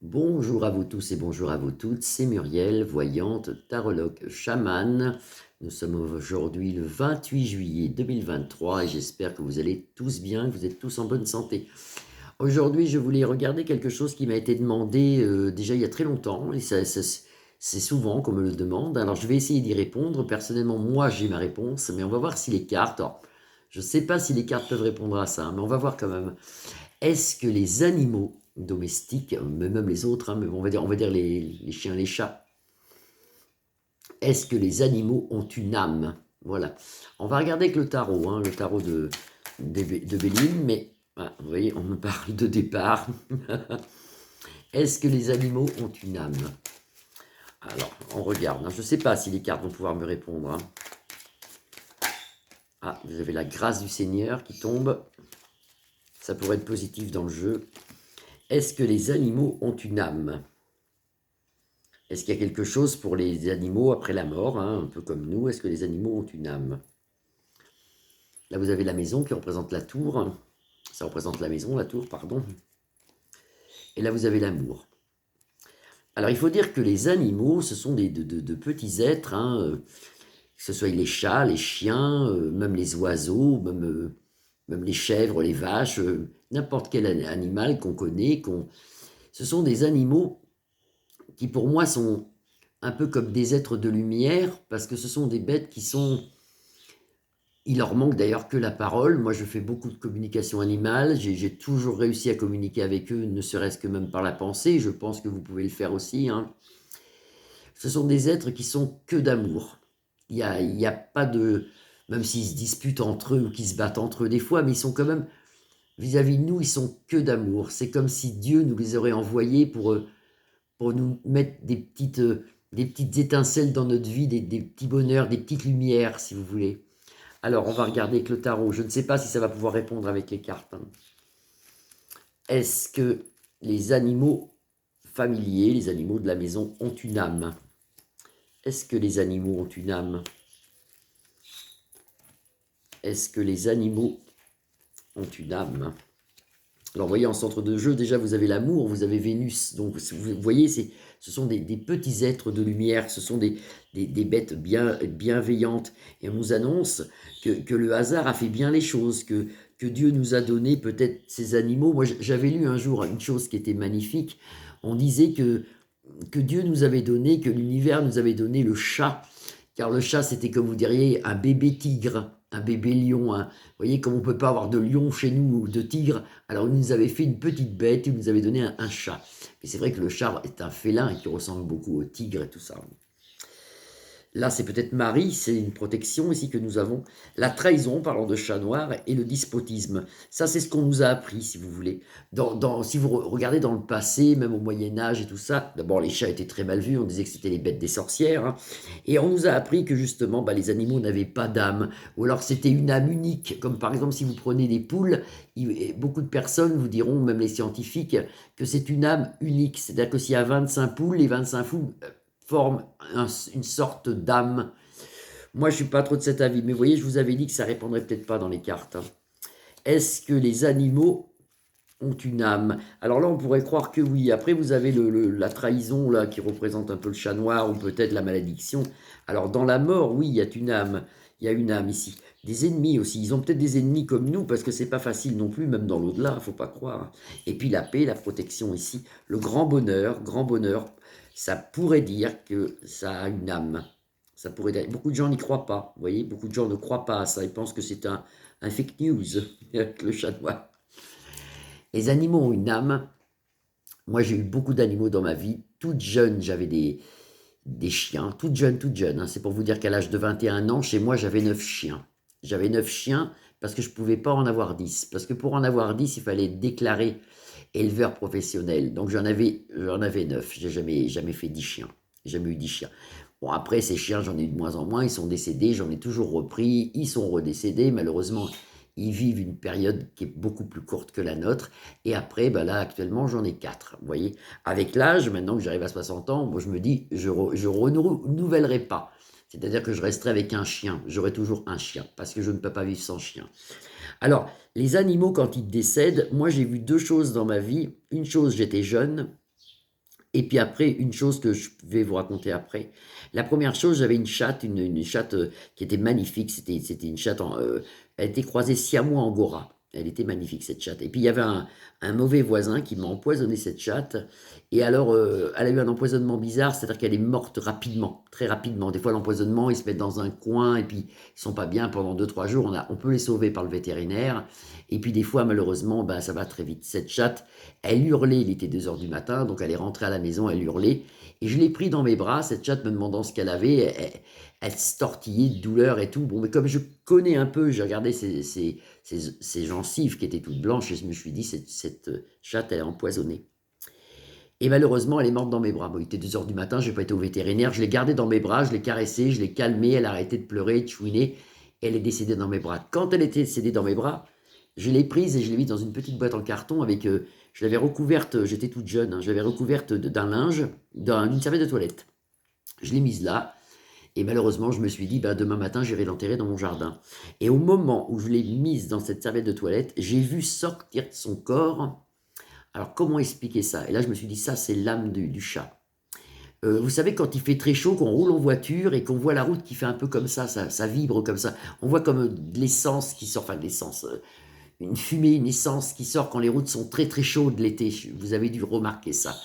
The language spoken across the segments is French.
Bonjour à vous tous et bonjour à vous toutes, c'est Muriel, voyante, tarologue, chamane. Nous sommes aujourd'hui le 28 juillet 2023 et j'espère que vous allez tous bien, que vous êtes tous en bonne santé. Aujourd'hui, je voulais regarder quelque chose qui m'a été demandé déjà il y a très longtemps et c'est souvent qu'on me le demande. Alors je vais essayer d'y répondre. Personnellement, moi j'ai ma réponse, mais on va voir si les cartes... Alors, je ne sais pas si les cartes peuvent répondre à ça, mais on va voir quand même. Est-ce que les animaux domestiques, mais même les autres, hein, mais on va dire les chiens, les chats, est-ce que les animaux ont une âme? Voilà. On va regarder avec le tarot, hein, le tarot de Béline, mais voilà, vous voyez, on me parle de départ. Est-ce que les animaux ont une âme? Alors, on regarde. Hein. Je ne sais pas si les cartes vont pouvoir me répondre. Hein. Ah, vous avez la grâce du Seigneur qui tombe. Ça pourrait être positif dans le jeu. Est-ce que les animaux ont une âme? Est-ce qu'il y a quelque chose pour les animaux après la mort, hein, un peu comme nous? Est-ce que les animaux ont une âme? Là, vous avez la maison qui représente la tour. Ça représente la maison, la tour, pardon. Et là, vous avez l'amour. Alors, il faut dire que les animaux, ce sont de petits êtres, hein, que ce soit les chats, les chiens, même les oiseaux, même les chèvres, les vaches, n'importe quel animal qu'on connaît. Ce sont des animaux qui, pour moi, sont un peu comme des êtres de lumière, parce que ce sont des bêtes qui sont... Il leur manque d'ailleurs que la parole. Moi, je fais beaucoup de communication animale. J'ai toujours réussi à communiquer avec eux, ne serait-ce que même par la pensée. Je pense que vous pouvez le faire aussi. Hein. Ce sont des êtres qui sont que d'amour. Il y a pas de... Même s'ils se disputent entre eux ou qu'ils se battent entre eux des fois, mais ils sont quand même... Vis-à-vis de nous, ils sont que d'amour. C'est comme si Dieu nous les aurait envoyés pour nous mettre des petites étincelles dans notre vie, des petits bonheurs, des petites lumières, si vous voulez. Alors, on va regarder avec le tarot. Je ne sais pas si ça va pouvoir répondre avec les cartes. Hein. Est-ce que les animaux familiers, les animaux de la maison, ont une âme? Est-ce que les animaux ont une âme? Est-ce que les animaux ont une âme? Alors, vous voyez, en centre de jeu, déjà, vous avez l'amour, vous avez Vénus. Donc, vous voyez, ce sont des petits êtres de lumière, ce sont des bêtes bienveillantes. Et on nous annonce que le hasard a fait bien les choses, que Dieu nous a donné peut-être ces animaux. Moi, j'avais lu un jour une chose qui était magnifique. On disait que Dieu nous avait donné, que l'univers nous avait donné le chat. Car le chat, c'était comme vous diriez un bébé tigre, un bébé lion. Vous voyez, comme on ne peut pas avoir de lion chez nous ou de tigre, alors il nous avait fait une petite bête, il nous avait donné un chat. Et c'est vrai que le chat est un félin qui ressemble beaucoup au tigre et tout ça. Là, c'est peut-être Marie, c'est une protection ici que nous avons. La trahison, parlant de chat noir, et le despotisme. Ça, c'est ce qu'on nous a appris, si vous voulez. Si vous regardez dans le passé, même au Moyen-Âge et tout ça, d'abord, les chats étaient très mal vus, on disait que c'était les bêtes des sorcières. Hein, et on nous a appris que, justement, les animaux n'avaient pas d'âme. Ou alors, c'était une âme unique. Comme par exemple, si vous prenez des poules, beaucoup de personnes vous diront, même les scientifiques, que c'est une âme unique. C'est-à-dire que s'il y a 25 poules, les 25 poules forme une sorte d'âme. Moi, je ne suis pas trop de cet avis, mais vous voyez, je vous avais dit que ça répondrait peut-être pas dans les cartes. Hein. Est-ce que les animaux ont une âme? Alors là, on pourrait croire que oui. Après, vous avez la trahison là qui représente un peu le chat noir ou peut-être la malédiction. Alors dans la mort, oui, il y a une âme. Il y a une âme ici. Des ennemis aussi. Ils ont peut-être des ennemis comme nous parce que c'est pas facile non plus, même dans l'au-delà, faut pas croire. Et puis la paix, la protection ici, le grand bonheur. Ça pourrait dire que ça a une âme. Ça pourrait dire. Beaucoup de gens n'y croient pas. Vous voyez, beaucoup de gens ne croient pas à ça. Ils pensent que c'est un fake news avec le chat noir. Les animaux ont une âme. Moi, j'ai eu beaucoup d'animaux dans ma vie. Toute jeune, j'avais des chiens. Toute jeune. Hein. C'est pour vous dire qu'à l'âge de 21 ans, chez moi, j'avais 9 chiens. J'avais 9 chiens parce que je ne pouvais pas en avoir 10. Parce que pour en avoir 10, il fallait être déclaré éleveur professionnel. Donc j'en avais 9. J'ai jamais fait 10 chiens. J'ai jamais eu 10 chiens. Bon, après, ces chiens, j'en ai eu de moins en moins. Ils sont décédés. J'en ai toujours repris. Ils sont redécédés. Malheureusement, ils vivent une période qui est beaucoup plus courte que la nôtre. Et après, là, actuellement, j'en ai 4. Vous voyez, avec l'âge, maintenant que j'arrive à 60 ans, moi, je me dis, je renouvellerai pas. C'est-à-dire que je resterai avec un chien. J'aurai toujours un chien parce que je ne peux pas vivre sans chien. Alors, les animaux, quand ils décèdent, moi, j'ai vu deux choses dans ma vie. Une chose, j'étais jeune. Et puis après, une chose que je vais vous raconter après. La première chose, j'avais une chatte, une chatte qui était magnifique. C'était une chatte, elle était croisée siamois angora. Elle était magnifique, cette chatte. Et puis il y avait un mauvais voisin qui m'a empoisonné cette chatte. Et alors, elle a eu un empoisonnement bizarre, c'est-à-dire qu'elle est morte rapidement, très rapidement. Des fois, l'empoisonnement, ils se mettent dans un coin et puis ils sont pas bien pendant 2, 3 jours. On peut les sauver par le vétérinaire. Et puis des fois, malheureusement, ben, ça va très vite. Cette chatte, elle hurlait, il était 2 heures du matin, donc elle est rentrée à la maison, elle hurlait. Et je l'ai pris dans mes bras, cette chatte me demandant ce qu'elle avait. Elle se tortillait de douleur et tout. Bon, mais comme je connais un peu, j'ai regardé ses gencives qui étaient toutes blanches et je me suis dit, cette chatte, elle est empoisonnée. Et malheureusement, elle est morte dans mes bras. Bon, il était 2 heures du matin, je n'ai pas été au vétérinaire. Je l'ai gardée dans mes bras, je l'ai caressée, je l'ai calmée, elle a arrêté de pleurer, de chouiner. Elle est décédée dans mes bras. Quand elle était décédée dans mes bras, je l'ai prise et je l'ai mise dans une petite boîte en carton avec. Je l'avais recouverte, j'étais toute jeune, hein, je l'avais recouverte d'un linge, d'une serviette de toilette. Je l'ai mise là. Et malheureusement, je me suis dit, bah, demain matin, j'irai l'enterrer dans mon jardin. Et au moment où je l'ai mise dans cette serviette de toilette, j'ai vu sortir de son corps. Alors, comment expliquer ça? Et là, je me suis dit, ça, c'est l'âme du chat. Vous savez, quand il fait très chaud, qu'on roule en voiture et qu'on voit la route qui fait un peu comme ça vibre comme ça. On voit comme de l'essence qui sort, enfin de l'essence, une fumée, une essence qui sort quand les routes sont très très chaudes l'été. Vous avez dû remarquer ça.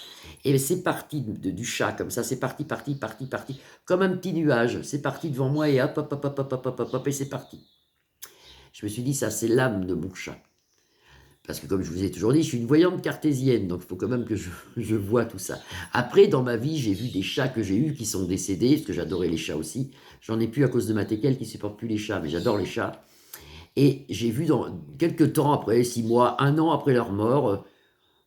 Et c'est parti du chat comme ça, c'est parti, parti, parti, parti, comme un petit nuage. C'est parti devant moi et hop, hop, hop, hop, hop, hop, hop, hop, hop, et c'est parti. Je me suis dit, ça, c'est l'âme de mon chat. Parce que comme je vous ai toujours dit, je suis une voyante cartésienne, donc il faut quand même que je vois tout ça. Après, dans ma vie, j'ai vu des chats que j'ai eus qui sont décédés, parce que j'adorais les chats aussi. J'en ai plus à cause de ma teckel qui ne supporte plus les chats, mais j'adore les chats. Et j'ai vu dans quelques temps après, 6 mois, 1 an après leur mort,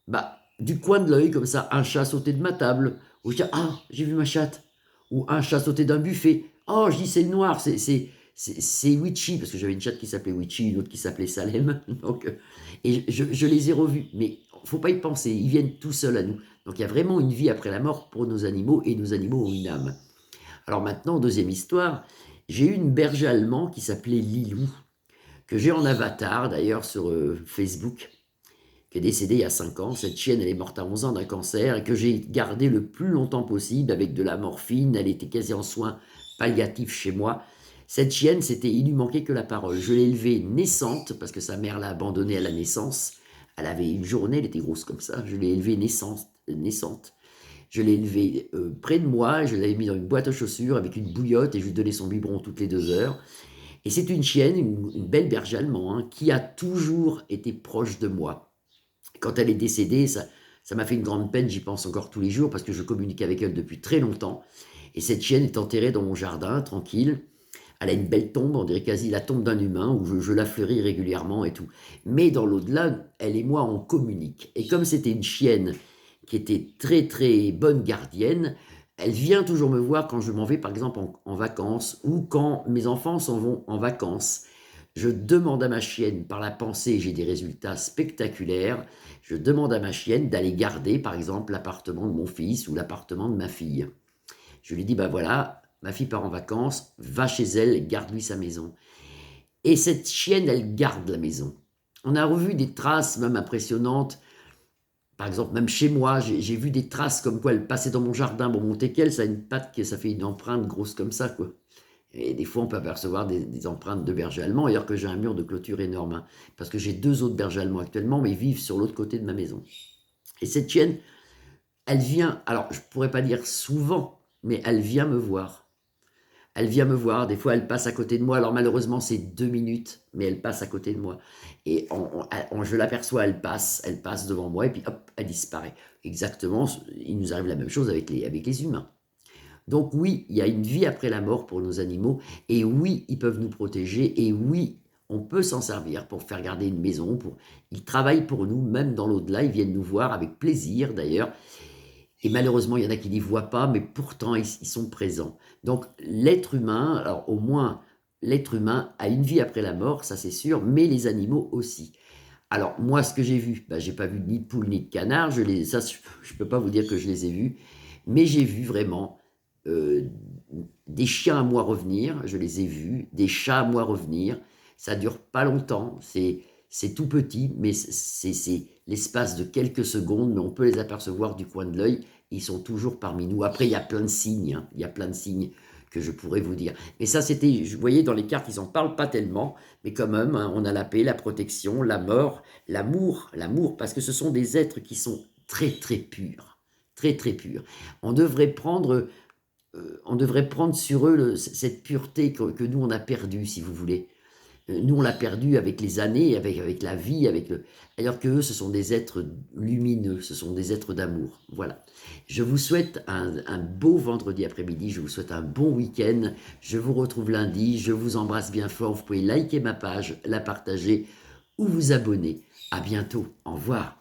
bah, du coin de l'œil, comme ça, un chat sauter de ma table. Ou je dis, ah, j'ai vu ma chatte. Ou un chat sauter d'un buffet. Oh, je dis, c'est le noir, c'est Witchy, parce que j'avais une chatte qui s'appelait Witchy, une autre qui s'appelait Salem. Donc, et je les ai revus. Mais faut pas y penser, ils viennent tout seuls à nous. Donc il y a vraiment une vie après la mort pour nos animaux, et nos animaux ont une âme. Alors maintenant, deuxième histoire, j'ai eu une berger allemand qui s'appelait Lilou, que j'ai en avatar d'ailleurs sur Facebook, qui est décédée il y a 5 ans. Cette chienne, elle est morte à 11 ans d'un cancer et que j'ai gardée le plus longtemps possible avec de la morphine. Elle était quasi en soins palliatifs chez moi. Cette chienne, il lui manquait que la parole. Je l'ai élevée naissante parce que sa mère l'a abandonnée à la naissance. Elle avait une journée, elle était grosse comme ça. Je l'ai élevée naissante. Je l'ai élevée près de moi, je l'avais mis dans une boîte à chaussures avec une bouillotte et je lui donnais son biberon toutes les 2 heures. Et c'est une chienne, une belle berger allemand, hein, qui a toujours été proche de moi. Quand elle est décédée, ça m'a fait une grande peine, j'y pense encore tous les jours, parce que je communique avec elle depuis très longtemps. Et cette chienne est enterrée dans mon jardin, tranquille. Elle a une belle tombe, on dirait quasi la tombe d'un humain, où je la fleuris régulièrement et tout. Mais dans l'au-delà, elle et moi, on communique. Et comme c'était une chienne qui était très très bonne gardienne, elle vient toujours me voir quand je m'en vais, par exemple, en vacances, ou quand mes enfants s'en vont en vacances. Je demande à ma chienne, par la pensée, j'ai des résultats spectaculaires, je demande à ma chienne d'aller garder, par exemple, l'appartement de mon fils ou l'appartement de ma fille. Je lui dis, ben voilà, ma fille part en vacances, va chez elle, garde-lui sa maison. Et cette chienne, elle garde la maison. On a revu des traces même impressionnantes. Par exemple, même chez moi, j'ai vu des traces comme quoi elle passait dans mon jardin. Bon, mon teckel, ça a une patte, ça fait une empreinte grosse comme ça, quoi. Et des fois, on peut apercevoir des empreintes de berger allemand, alors que j'ai un mur de clôture énorme. Hein, parce que j'ai 2 autres bergers allemands actuellement, mais ils vivent sur l'autre côté de ma maison. Et cette chienne, elle vient, alors je ne pourrais pas dire souvent, mais elle vient me voir. Elle vient me voir, des fois elle passe à côté de moi, alors malheureusement c'est 2 minutes, mais elle passe à côté de moi. Et je l'aperçois, elle passe devant moi, et puis hop, elle disparaît. Exactement, il nous arrive la même chose avec les humains. Donc oui, il y a une vie après la mort pour nos animaux, et oui, ils peuvent nous protéger, et oui, on peut s'en servir pour faire garder une maison. Ils travaillent pour nous, même dans l'au-delà, ils viennent nous voir avec plaisir d'ailleurs. Et malheureusement, il y en a qui n'y voient pas, mais pourtant, ils sont présents. Donc l'être humain, alors au moins, l'être humain a une vie après la mort, ça c'est sûr, mais les animaux aussi. Alors moi, ce que j'ai vu, j'ai pas vu ni de poule ni de canard, ça je peux pas vous dire que je les ai vus, mais j'ai vu vraiment des chiens à moi revenir, je les ai vus, des chats à moi revenir, ça dure pas longtemps, C'est tout petit, mais c'est l'espace de quelques secondes, mais on peut les apercevoir du coin de l'œil. Ils sont toujours parmi nous. Après, il y a plein de signes, hein. Il y a plein de signes que je pourrais vous dire. Mais ça, c'était, vous voyez, dans les cartes, ils n'en parlent pas tellement, mais quand même, hein, on a la paix, la protection, la mort, l'amour, parce que ce sont des êtres qui sont très, très purs. Très, très purs. On devrait prendre, sur eux cette pureté que nous, on a perdue, si vous voulez. Nous, on l'a perdu avec les années, avec la vie, alors que eux, ce sont des êtres lumineux, ce sont des êtres d'amour. Voilà. Je vous souhaite un beau vendredi après-midi, je vous souhaite un bon week-end. Je vous retrouve lundi, je vous embrasse bien fort. Vous pouvez liker ma page, la partager ou vous abonner. À bientôt. Au revoir.